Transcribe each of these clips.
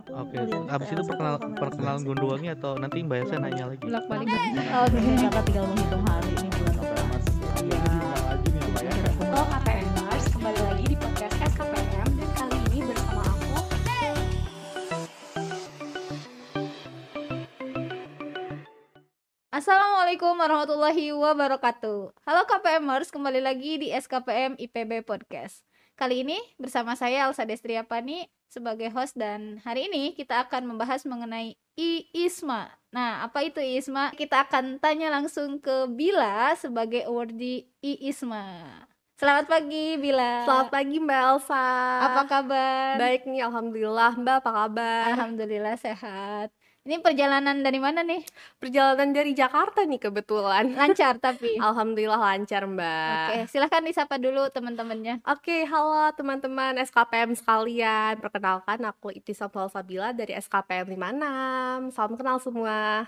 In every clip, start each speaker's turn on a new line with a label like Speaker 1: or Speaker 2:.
Speaker 1: Aku
Speaker 2: Oke,
Speaker 1: ngeliat
Speaker 2: abis itu
Speaker 1: Elsa kalau kamera
Speaker 2: perkenalan
Speaker 1: sih.
Speaker 2: Gondoangnya atau nanti Mbak Elsa nanya lagi?
Speaker 3: Bolak-balik.
Speaker 1: Oke, kakak tinggal menghitung hari ini bulan November.
Speaker 4: Iya. Lagi nih apa ya?
Speaker 5: Halo KPMers, kembali lagi di podcast SKPM dan kali ini bersama aku.
Speaker 3: Assalamualaikum warahmatullahi wabarakatuh. Halo KPMers, kembali lagi di SKPM IPB Podcast. Kali ini bersama saya Elsa Destriapani sebagai host dan hari ini kita akan membahas mengenai IISMA. Nah, apa itu IISMA? Kita akan tanya langsung ke Bila sebagai awardee IISMA. Selamat pagi Bila.
Speaker 6: Selamat pagi Mbak Elsa.
Speaker 3: Apa kabar?
Speaker 6: Baik nih, alhamdulillah. Mbak apa kabar?
Speaker 3: Alhamdulillah sehat. Ini perjalanan dari mana nih?
Speaker 6: Perjalanan dari Jakarta nih kebetulan.
Speaker 3: Lancar tapi.
Speaker 6: Alhamdulillah lancar Mbak.
Speaker 3: Oke, silahkan disapa dulu teman-temannya.
Speaker 6: Oke, halo teman-teman SKPM sekalian. Perkenalkan aku Ibtisam Salsabila dari SKPM 56. Salam kenal semua.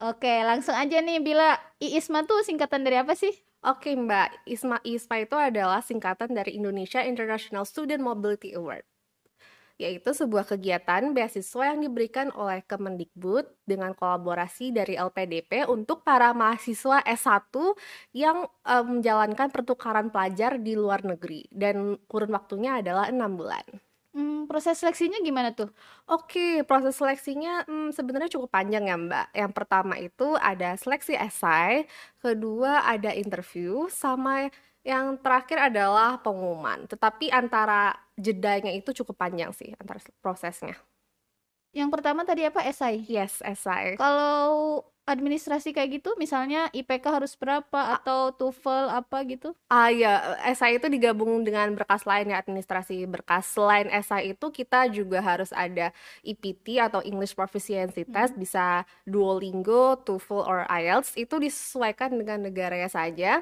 Speaker 3: Oke, langsung aja nih Bila. IISMA tuh singkatan dari apa sih?
Speaker 6: Oke Mbak, IISMA itu adalah singkatan dari Indonesia International Student Mobility Award, yaitu sebuah kegiatan beasiswa yang diberikan oleh Kemendikbud dengan kolaborasi dari LPDP untuk para mahasiswa S1 yang menjalankan pertukaran pelajar di luar negeri, dan kurun waktunya adalah 6 bulan.
Speaker 3: Proses seleksinya gimana tuh?
Speaker 6: Oke, proses seleksinya sebenarnya cukup panjang ya Mbak. Yang pertama itu ada seleksi esai, kedua ada interview, sama yang terakhir adalah pengumuman. Tetapi antara jedanya itu cukup panjang sih, antara prosesnya.
Speaker 3: Yang pertama tadi apa? Esai?
Speaker 6: Yes, esai.
Speaker 3: Kalau administrasi kayak gitu, misalnya IPK harus berapa atau TOEFL apa gitu?
Speaker 6: Ya, esai itu digabung dengan berkas lain ya, administrasi berkas. Selain esai itu kita juga harus ada EPT atau English Proficiency Test, bisa Duolingo, TOEFL, or IELTS. Itu disesuaikan dengan negaranya saja.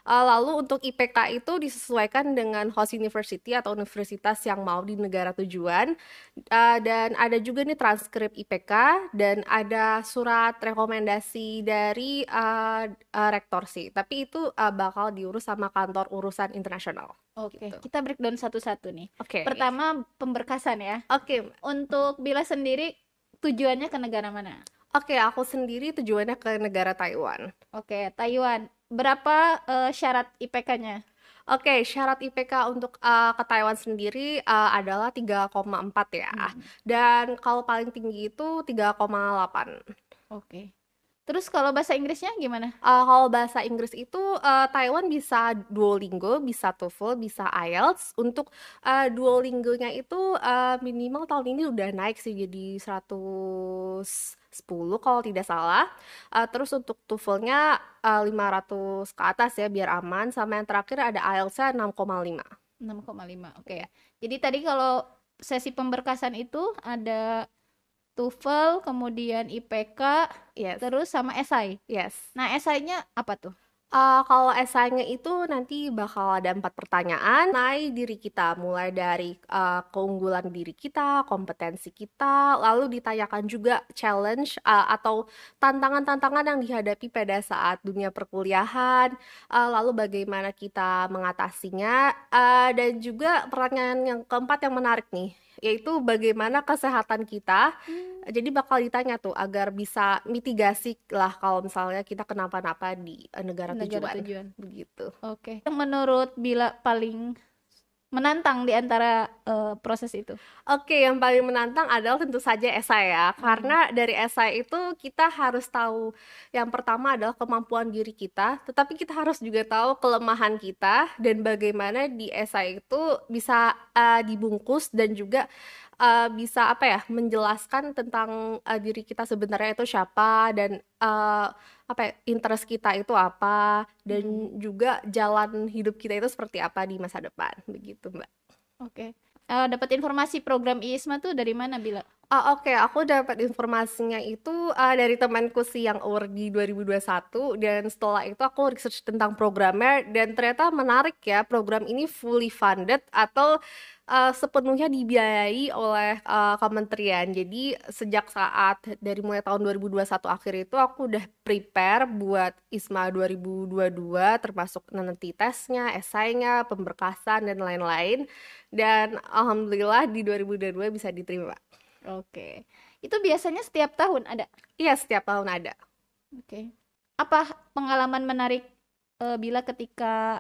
Speaker 6: Lalu untuk IPK itu disesuaikan dengan host university atau universitas yang mau di negara tujuan. Dan ada juga nih transkrip IPK dan ada surat rekomendasi dari rektor sih. Tapi itu bakal diurus sama kantor urusan internasional.
Speaker 3: Oke,
Speaker 6: gitu.
Speaker 3: kita breakdown satu-satu nih.
Speaker 6: Oke.
Speaker 3: Pertama pemberkasan ya.
Speaker 6: Oke.
Speaker 3: Untuk Bila sendiri tujuannya ke negara mana?
Speaker 6: Oke, aku sendiri tujuannya ke negara Taiwan.
Speaker 3: Oke, Taiwan. Berapa syarat IPK-nya?
Speaker 6: Oke, syarat IPK untuk ke Taiwan sendiri adalah 3,4 ya. Dan kalau paling tinggi itu 3,8.
Speaker 3: Oke. Terus kalau bahasa Inggrisnya gimana?
Speaker 6: Kalau bahasa Inggris itu Taiwan bisa Duolingo, bisa TOEFL, bisa IELTS. Untuk Duolingo-nya itu minimal tahun ini udah naik sih jadi 110 kalau tidak salah. Terus untuk TOEFL-nya 500 ke atas ya biar aman. Sama yang terakhir ada IELTS-nya 6,5.
Speaker 3: 6,5. Oke. Jadi tadi kalau sesi pemberkasan itu ada TOEFL, kemudian IPK,
Speaker 6: Yes.
Speaker 3: terus sama esai.
Speaker 6: Yes.
Speaker 3: Nah, esainya apa tuh?
Speaker 6: Kalau esainya itu nanti bakal ada 4 pertanyaan mengenai diri kita, mulai dari keunggulan diri kita, kompetensi kita, lalu ditanyakan juga challenge atau tantangan-tantangan yang dihadapi pada saat dunia perkuliahan, lalu bagaimana kita mengatasinya, dan juga pertanyaan yang keempat yang menarik nih, yaitu bagaimana kesehatan kita. Jadi bakal ditanya tuh agar bisa mitigasi lah kalau misalnya kita kenapa-napa di negara tujuan. Begitu.
Speaker 3: Oke. Yang menurut Bila paling menantang di antara proses itu?
Speaker 6: Oke, yang paling menantang adalah tentu saja esai ya. Karena dari esai itu kita harus tahu, yang pertama adalah kemampuan diri kita, tetapi kita harus juga tahu kelemahan kita dan bagaimana di esai itu bisa dibungkus dan juga bisa menjelaskan tentang diri kita sebenarnya itu siapa dan interest kita itu apa dan juga jalan hidup kita itu seperti apa di masa depan, begitu Mbak.
Speaker 3: Oke. Dapat informasi program IISMA tuh dari mana Bila?
Speaker 6: Oke, aku dapat informasinya itu dari temanku sih yang awardee 2021, dan setelah itu aku research tentang programnya dan ternyata menarik ya, program ini fully funded atau sepenuhnya dibiayai oleh kementerian. Jadi sejak saat dari mulai tahun 2021 akhir itu aku udah prepare buat ISMA 2022, termasuk nanti tesnya, esainya, pemberkasan dan lain-lain. Dan alhamdulillah di 2022 bisa diterima.
Speaker 3: Oke. Itu biasanya setiap tahun ada.
Speaker 6: Iya, setiap tahun ada.
Speaker 3: Oke. Apa pengalaman menarik Bila ketika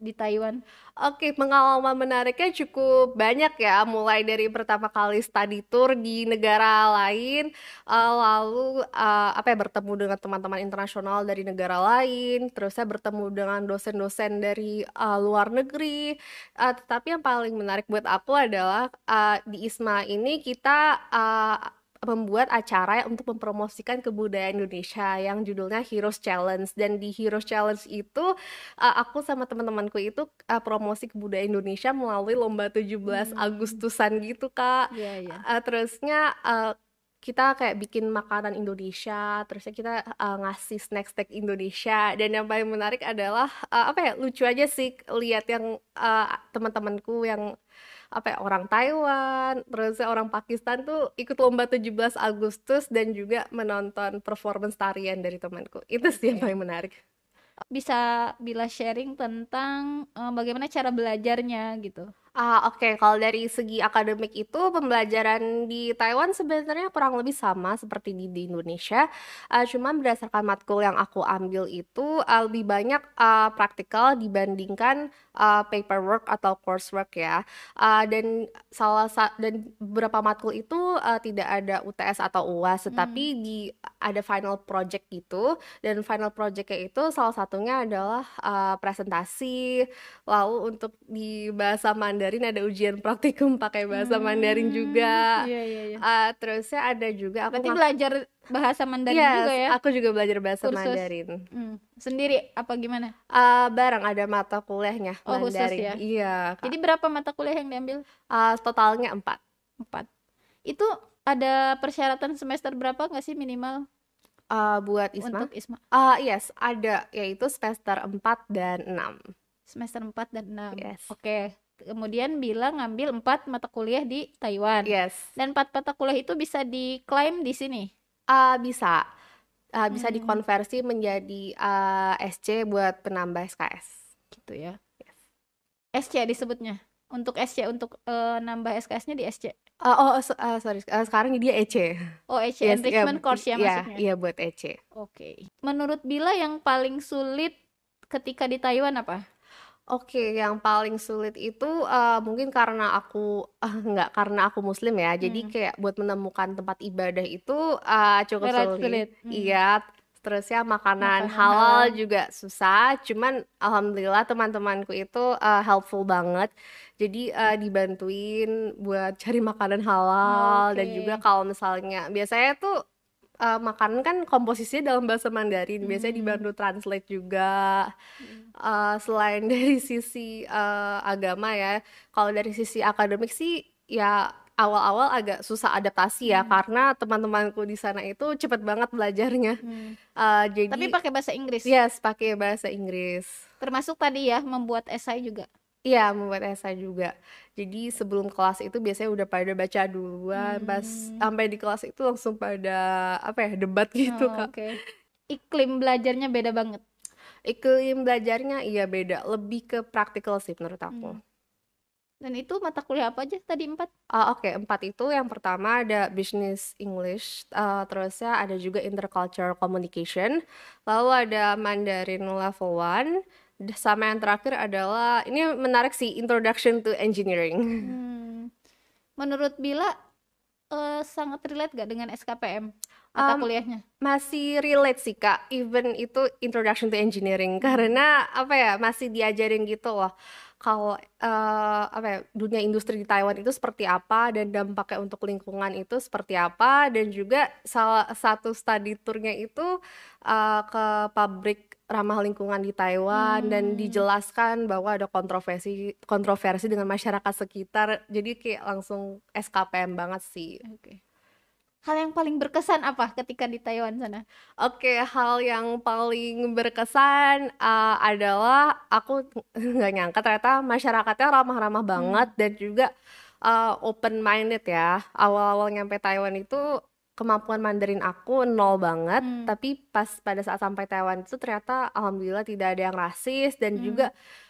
Speaker 3: di Taiwan?
Speaker 6: Oke, pengalaman menariknya cukup banyak ya, mulai dari pertama kali study tour di negara lain, lalu bertemu dengan teman-teman internasional dari negara lain, terus saya bertemu dengan dosen-dosen dari luar negeri. Tetapi yang paling menarik buat aku adalah di ISMA ini kita membuat acara untuk mempromosikan kebudayaan Indonesia yang judulnya Heroes Challenge. Dan di Heroes Challenge itu aku sama teman-temanku itu promosi kebudayaan Indonesia melalui lomba 17 Agustusan gitu, Kak.
Speaker 3: Iya, iya.
Speaker 6: Terusnya kita kayak bikin makanan Indonesia, terusnya kita ngasih snack-snack Indonesia. Dan yang paling menarik adalah lucu aja sih lihat yang teman-temanku yang orang Taiwan, terus orang Pakistan tuh ikut lomba 17 Agustus dan juga menonton performance tarian dari temanku. Itu sih yang paling menarik.
Speaker 3: Bisa Bila sharing tentang bagaimana cara belajarnya gitu.
Speaker 6: Oke. Kalau dari segi akademik itu pembelajaran di Taiwan sebenarnya kurang lebih sama seperti di Indonesia. Cuman berdasarkan matkul yang aku ambil itu lebih banyak praktikal dibandingkan paperwork atau coursework ya. Dan beberapa matkul itu tidak ada UTS atau UAS, tetapi ada final project gitu. Dan final projectnya itu salah satunya adalah presentasi. Lalu untuk di bahasa Mandarin ada ujian praktikum pakai bahasa Mandarin juga.
Speaker 3: Iya, iya, iya.
Speaker 6: Terusnya ada juga aku
Speaker 3: Berarti belajar bahasa Mandarin juga ya?
Speaker 6: aku juga belajar bahasa
Speaker 3: Kursus.
Speaker 6: Mandarin.
Speaker 3: Sendiri apa gimana?
Speaker 6: Bareng ada mata kuliahnya
Speaker 3: Oh, khusus
Speaker 6: Mandarin.
Speaker 3: ya?
Speaker 6: Iya, Kak.
Speaker 3: Jadi berapa mata kuliah yang diambil?
Speaker 6: Totalnya 4.
Speaker 3: 4. Itu ada persyaratan semester berapa nggak sih minimal
Speaker 6: Buat ISMA?
Speaker 3: untuk ISMA?
Speaker 6: Yes, ada, yaitu semester 4 dan 6.
Speaker 3: Semester 4 dan 6.
Speaker 6: Yes.
Speaker 3: Oke. Kemudian Bila ngambil 4 mata kuliah di Taiwan.
Speaker 6: Yes.
Speaker 3: Dan 4 mata kuliah itu bisa diklaim di sini?
Speaker 6: Bisa. Bisa dikonversi menjadi SC buat penambah SKS.
Speaker 3: Gitu ya.
Speaker 6: Yes.
Speaker 3: SC disebutnya. Untuk SC, untuk nambah SKS-nya di SC.
Speaker 6: Sorry. Sekarang dia EC.
Speaker 3: Oh, EC,
Speaker 6: Yes,
Speaker 3: enrichment course ya maksudnya.
Speaker 6: Iya, buat EC.
Speaker 3: Oke. Menurut Bila yang paling sulit ketika di Taiwan apa?
Speaker 6: Oke, yang paling sulit itu mungkin karena aku nggak karena aku Muslim ya, jadi kayak buat menemukan tempat ibadah itu cukup
Speaker 3: Sulit.
Speaker 6: sulit. Iya, terus ya makanan
Speaker 3: Makanan
Speaker 6: halal
Speaker 3: halal.
Speaker 6: juga susah. Cuman alhamdulillah teman-temanku itu helpful banget. Jadi dibantuin buat cari makanan halal dan
Speaker 3: Oke.
Speaker 6: juga kalau misalnya biasanya tuh makanan kan komposisinya dalam bahasa Mandarin, biasanya dibantu translate juga. Selain dari sisi agama ya, kalau dari sisi akademik sih ya awal-awal agak susah adaptasi ya, karena teman-temanku di sana itu cepet banget belajarnya. Jadi
Speaker 3: Tapi pakai bahasa Inggris.
Speaker 6: yes, pakai bahasa Inggris.
Speaker 3: Termasuk tadi ya membuat esai juga.
Speaker 6: Iya, membuat esai juga. Jadi sebelum kelas itu biasanya udah pada baca duluan, pas sampai di kelas itu langsung pada debat gitu,
Speaker 3: Oh,
Speaker 6: Kak.
Speaker 3: oke. Iklim belajarnya beda banget.
Speaker 6: Iklim belajarnya iya beda, lebih ke praktikal sih menurut aku.
Speaker 3: Dan itu mata kuliah apa aja tadi 4?
Speaker 6: Oke, 4 itu yang pertama ada Business English, terusnya ada juga Intercultural Communication, lalu ada Mandarin Level 1, sama yang terakhir adalah, ini menarik sih, Introduction to Engineering.
Speaker 3: Menurut Bila sangat relate gak dengan SKPM mata kuliahnya?
Speaker 6: Masih relate sih, Kak, even itu Introduction to Engineering, karena masih diajarin gitu loh. Kalau dunia industri di Taiwan itu seperti apa dan dampaknya untuk lingkungan itu seperti apa, dan juga salah satu study tournya itu ke pabrik ramah lingkungan di Taiwan dan dijelaskan bahwa ada kontroversi dengan masyarakat sekitar, jadi kayak langsung SKPM banget sih.
Speaker 3: Oke. Hal yang paling berkesan apa ketika di Taiwan sana?
Speaker 6: Oke, hal yang paling berkesan adalah aku nggak nyangka ternyata masyarakatnya ramah-ramah banget dan juga open minded ya. Awal-awal nyampe Taiwan itu kemampuan Mandarin aku nol banget,
Speaker 3: Hmm.
Speaker 6: tapi pas pada saat sampai Taiwan itu ternyata alhamdulillah tidak ada yang rasis dan
Speaker 3: Hmm.
Speaker 6: juga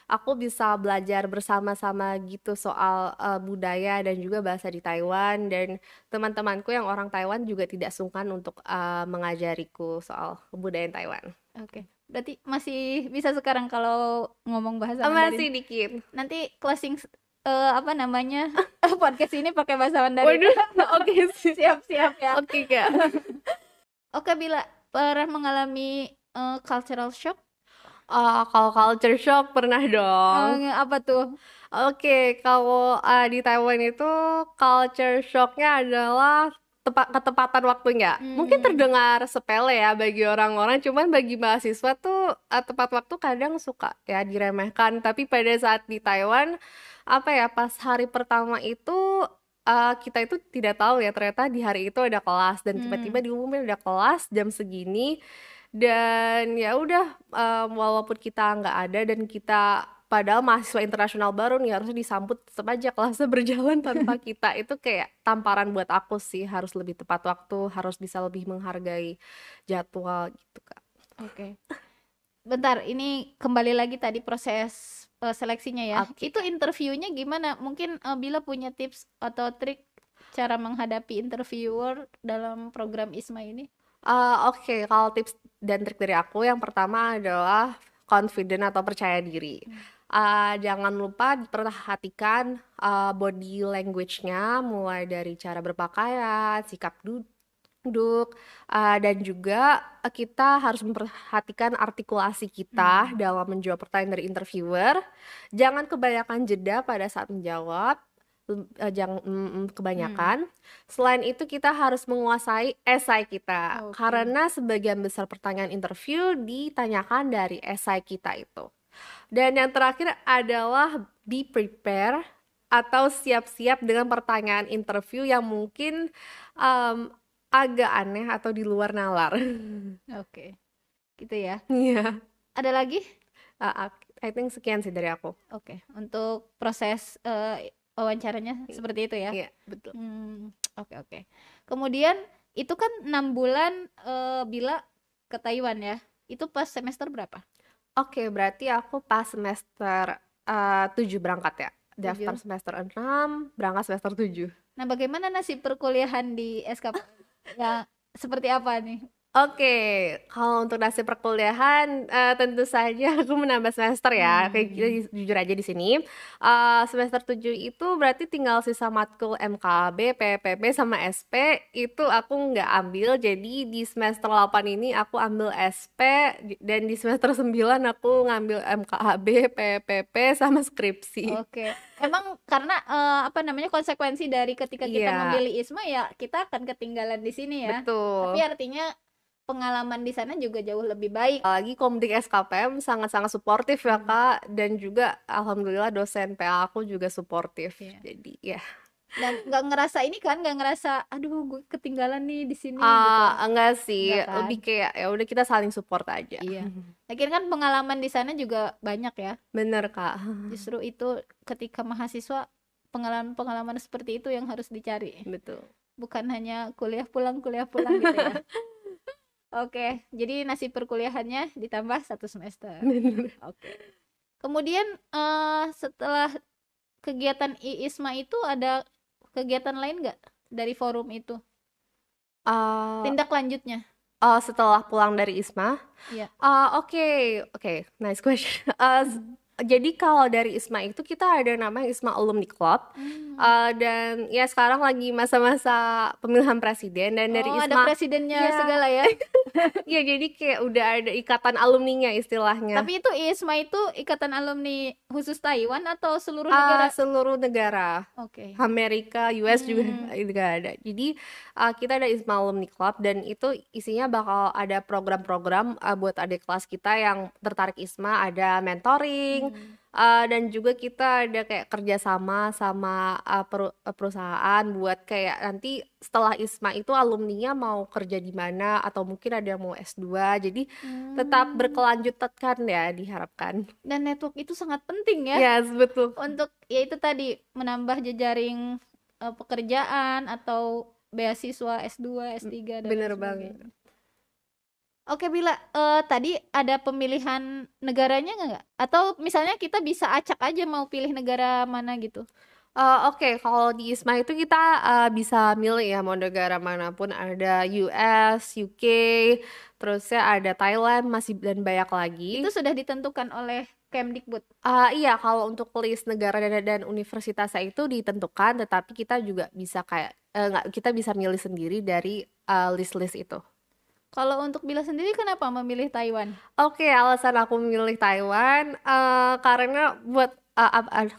Speaker 6: aku bisa belajar bersama-sama gitu soal budaya dan juga bahasa di Taiwan, dan teman-temanku yang orang Taiwan juga tidak sungkan untuk mengajariku soal kebudayaan Taiwan.
Speaker 3: Oke. Berarti masih bisa sekarang kalau ngomong bahasa Mandarin.
Speaker 6: Masih dikit.
Speaker 3: Nanti closing apa namanya podcast ini pakai bahasa Mandarin.
Speaker 6: Waduh, oke sih.
Speaker 3: Siap-siap ya.
Speaker 6: Oke Kak.
Speaker 3: Oke, Bila pernah mengalami cultural shock?
Speaker 6: Kalau culture shock pernah dong.
Speaker 3: Apa tuh?
Speaker 6: Oke, kalau di Taiwan itu culture shocknya adalah ketepatan waktunya. Mungkin terdengar sepele ya bagi orang-orang, cuman bagi mahasiswa tuh tepat waktu kadang suka ya diremehkan. Tapi pada saat di Taiwan, apa ya, pas hari pertama itu kita itu tidak tahu ya ternyata di hari itu ada kelas dan tiba-tiba diumumin ada kelas jam segini. Dan ya udah, walaupun kita nggak ada dan kita padahal mahasiswa internasional baru nih harusnya disambut, tetap aja kelasnya berjalan tanpa kita. Itu kayak tamparan buat aku sih, harus lebih tepat waktu, harus bisa lebih menghargai jadwal gitu Kak.
Speaker 3: Oke. Bentar, ini kembali lagi tadi proses seleksinya ya.
Speaker 6: Oke.
Speaker 3: Itu interviewnya gimana? Mungkin Bila punya tips atau trik cara menghadapi interviewer dalam program ISMA ini?
Speaker 6: Oke, kalau tips dan trik dari aku yang pertama adalah confident atau percaya diri. Jangan lupa perhatikan body language-nya, mulai dari cara berpakaian, sikap duduk, dan juga kita harus memperhatikan artikulasi kita dalam menjawab pertanyaan dari interviewer. Jangan kebanyakan jeda pada saat menjawab. Jangan kebanyakan. Selain itu kita harus menguasai esai kita.
Speaker 3: Oke.
Speaker 6: Karena sebagian besar pertanyaan interview ditanyakan dari esai kita itu. Dan yang terakhir adalah be prepare atau siap-siap dengan pertanyaan interview yang mungkin agak aneh atau di luar nalar.
Speaker 3: Oke. Gitu ya.
Speaker 6: Iya.
Speaker 3: Ada lagi?
Speaker 6: I think sekian sih dari aku.
Speaker 3: Oke. Untuk proses wawancaranya seperti itu ya.
Speaker 6: Iya, betul.
Speaker 3: Oke. Kemudian itu kan 6 bulan Bila ke Taiwan ya. Itu pas semester berapa?
Speaker 6: Oke, berarti aku pas semester 7 berangkat ya. Daftar semester 6, berangkat semester 7.
Speaker 3: Nah, bagaimana nasib perkuliahan di SKP? Ya, seperti apa nih?
Speaker 6: Oke, kalau untuk nasib perkuliahan tentu saja aku menambah semester ya. Kayak kita jujur aja di sini. Semester 7 itu berarti tinggal sisa matkul MKB, PPP sama SP itu aku nggak ambil. Jadi di semester 8 ini aku ambil SP dan di semester 9 aku ngambil MKB, PPP sama skripsi.
Speaker 3: Oke. Emang karena apa namanya konsekuensi dari ketika kita
Speaker 6: Iya.
Speaker 3: memilih ISMA ya kita akan ketinggalan di sini ya.
Speaker 6: Betul.
Speaker 3: Tapi artinya pengalaman di sana juga jauh lebih baik.
Speaker 6: Lagi Komdik SKPM sangat-sangat suportif ya Kak, dan juga alhamdulillah dosen PA aku juga suportif.
Speaker 3: Iya.
Speaker 6: Jadi ya.
Speaker 3: Dan nggak ngerasa ini kan, nggak ngerasa aduh gue ketinggalan nih di sini gitu.
Speaker 6: Enggak sih,
Speaker 3: Enggak kan?
Speaker 6: lebih kayak ya udah kita saling support aja.
Speaker 3: Iya. Lagian kan pengalaman di sana juga banyak ya.
Speaker 6: Bener Kak.
Speaker 3: Justru itu ketika mahasiswa pengalaman-pengalaman seperti itu yang harus dicari.
Speaker 6: Betul.
Speaker 3: Bukan hanya kuliah pulang gitu ya. Oke, jadi nasib perkuliahannya ditambah 1 semester.
Speaker 6: Bener.
Speaker 3: Oke. Kemudian setelah kegiatan ISMA itu ada kegiatan lain nggak dari forum itu? Tindak lanjutnya?
Speaker 6: Setelah pulang dari ISMA.
Speaker 3: Iya.
Speaker 6: Oke, nice question. Jadi kalau dari ISMA itu kita ada namanya ISMA Alumni Club. Dan ya sekarang lagi masa-masa pemilihan presiden, dan dari
Speaker 3: Oh, ada
Speaker 6: ISMA
Speaker 3: presidennya
Speaker 6: ya.
Speaker 3: segala ya.
Speaker 6: ya jadi kayak udah ada ikatan alumninya istilahnya.
Speaker 3: Tapi itu ISMA itu ikatan alumni khusus Taiwan atau seluruh negara?
Speaker 6: Seluruh negara.
Speaker 3: Oke.
Speaker 6: Amerika, US juga ada. Jadi kita ada ISMA Alumni Club dan itu isinya bakal ada program-program buat adik kelas kita yang tertarik ISMA, ada mentoring, dan juga kita ada kayak kerjasama sama perusahaan buat kayak nanti setelah ISMA itu alumninya mau kerja di mana atau mungkin ada yang mau S2. Jadi tetap berkelanjutan ya diharapkan.
Speaker 3: Dan network itu sangat penting ya.
Speaker 6: Yes, betul.
Speaker 3: Untuk ya itu tadi menambah jejaring pekerjaan atau beasiswa S2, S3 dan lain
Speaker 6: Bener
Speaker 3: sebagainya.
Speaker 6: banget.
Speaker 3: Oke Bila, tadi ada pemilihan negaranya nggak? Atau misalnya kita bisa acak aja mau pilih negara mana gitu?
Speaker 6: Oke, kalau di ISMA itu kita bisa milih ya mau negara manapun, ada US, UK, terusnya ada Thailand, masih dan banyak lagi.
Speaker 3: Itu sudah ditentukan oleh Kemdikbud.
Speaker 6: Iya, kalau untuk list negara dan universitasnya itu ditentukan, tetapi kita juga bisa kayak nggak, kita bisa milih sendiri dari list-list itu.
Speaker 3: Kalau untuk Bila sendiri kenapa memilih Taiwan?
Speaker 6: Oke, alasan aku memilih Taiwan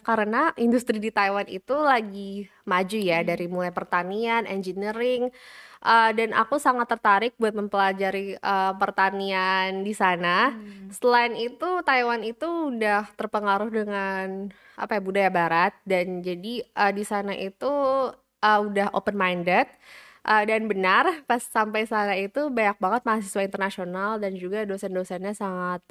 Speaker 6: karena industri di Taiwan itu lagi maju ya, dari mulai pertanian, engineering, dan aku sangat tertarik buat mempelajari pertanian di sana. Selain itu, Taiwan itu udah terpengaruh dengan budaya Barat, dan jadi di sana itu udah open minded. Dan benar, pas sampai sana itu banyak banget mahasiswa internasional dan juga dosen-dosennya sangat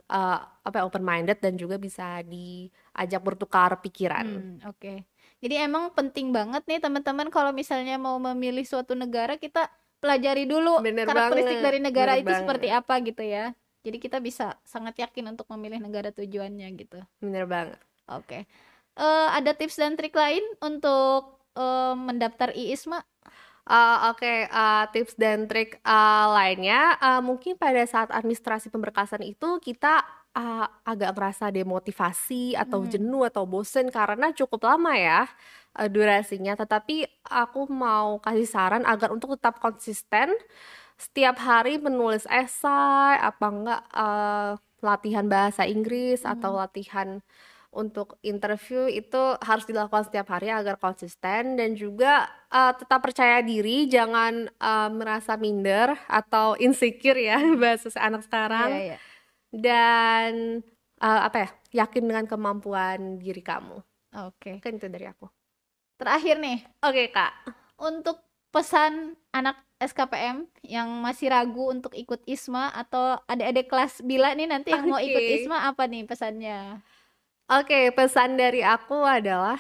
Speaker 6: open minded dan juga bisa diajak bertukar pikiran.
Speaker 3: Oke. Jadi emang penting banget nih teman-teman kalau misalnya mau memilih suatu negara, kita pelajari dulu
Speaker 6: Bener
Speaker 3: karakteristik
Speaker 6: banget,
Speaker 3: dari negara
Speaker 6: bener
Speaker 3: itu
Speaker 6: banget.
Speaker 3: seperti apa gitu ya. Jadi kita bisa sangat yakin untuk memilih negara tujuannya gitu.
Speaker 6: Bener banget.
Speaker 3: Oke. Ada tips dan trik lain untuk mendaftar IISMA?
Speaker 6: Oke, tips dan trik lainnya, mungkin pada saat administrasi pemberkasan itu kita agak ngerasa demotivasi atau jenuh atau bosen karena cukup lama ya durasinya. Tetapi aku mau kasih saran agar untuk tetap konsisten setiap hari menulis esai, latihan bahasa Inggris atau latihan untuk interview itu harus dilakukan setiap hari agar konsisten, dan juga tetap percaya diri, jangan merasa minder atau insecure ya bahasa anak sekarang.
Speaker 3: Iya.
Speaker 6: Dan yakin dengan kemampuan diri kamu.
Speaker 3: Oke.
Speaker 6: Kan itu dari aku.
Speaker 3: Terakhir nih,
Speaker 6: Oke, Kak.
Speaker 3: untuk pesan anak SKPM yang masih ragu untuk ikut ISMA atau adik-adik kelas Bila nih nanti yang mau ikut
Speaker 6: Oke.
Speaker 3: ISMA, apa nih pesannya?
Speaker 6: Oke, pesan dari aku adalah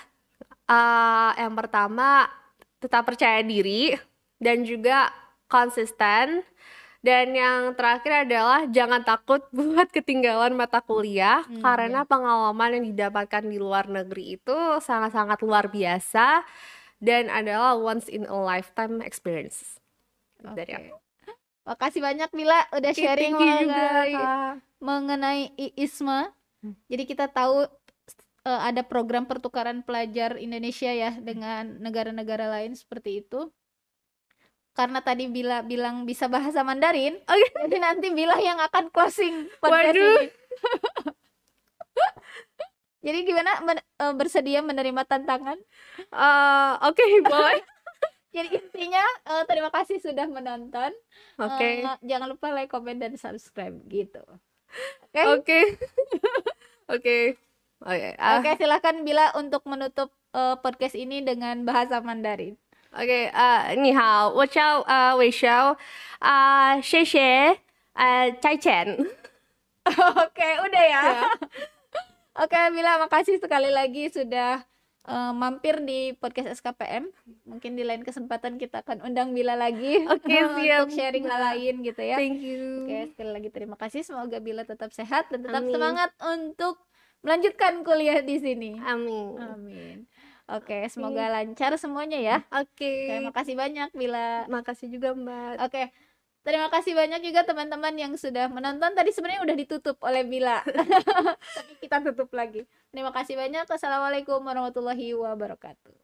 Speaker 6: yang pertama, tetap percaya diri dan juga konsisten. Dan yang terakhir adalah jangan takut buat ketinggalan mata kuliah, karena pengalaman yang didapatkan di luar negeri itu sangat-sangat luar biasa dan adalah once in a lifetime experience. Dari aku.
Speaker 3: Makasih banyak Bila udah sharing
Speaker 6: Thank you juga,
Speaker 3: mengenai IISMA. Jadi kita tahu ada program pertukaran pelajar Indonesia ya dengan negara-negara lain seperti itu. Karena tadi Bila bilang bisa bahasa Mandarin, jadi nanti Bila yang akan closing podcast
Speaker 6: Waduh.
Speaker 3: ini. Jadi gimana bersedia menerima tantangan?
Speaker 6: Oke, boleh.
Speaker 3: Jadi intinya terima kasih sudah menonton.
Speaker 6: Oke.
Speaker 3: Jangan lupa like, comment, dan subscribe gitu.
Speaker 6: Oke. Oke.
Speaker 3: Oke, silakan Bila untuk menutup podcast ini dengan bahasa Mandarin.
Speaker 6: 你好，我叫韦小，谢谢，再见。
Speaker 3: Oke, udah ya. Oke, Bila, makasih sekali lagi sudah mampir di podcast SKPM. Mungkin di lain kesempatan kita akan undang Bila lagi.
Speaker 6: Oke, siap,
Speaker 3: untuk sharing hal lain gitu ya.
Speaker 6: Thank you.
Speaker 3: Oke, sekali lagi terima kasih. Semoga Bila tetap sehat dan tetap
Speaker 6: Amin.
Speaker 3: semangat untuk melanjutkan kuliah di sini.
Speaker 6: Amin.
Speaker 3: Amin. Oke, semoga lancar semuanya ya.
Speaker 6: Oke.
Speaker 3: Terima kasih banyak Bila.
Speaker 6: Makasih juga, Mbak.
Speaker 3: Oke. Terima kasih banyak juga teman-teman yang sudah menonton. Tadi sebenarnya udah ditutup oleh Bila. Tapi kita tutup lagi. Terima kasih banyak. Wassalamualaikum warahmatullahi wabarakatuh.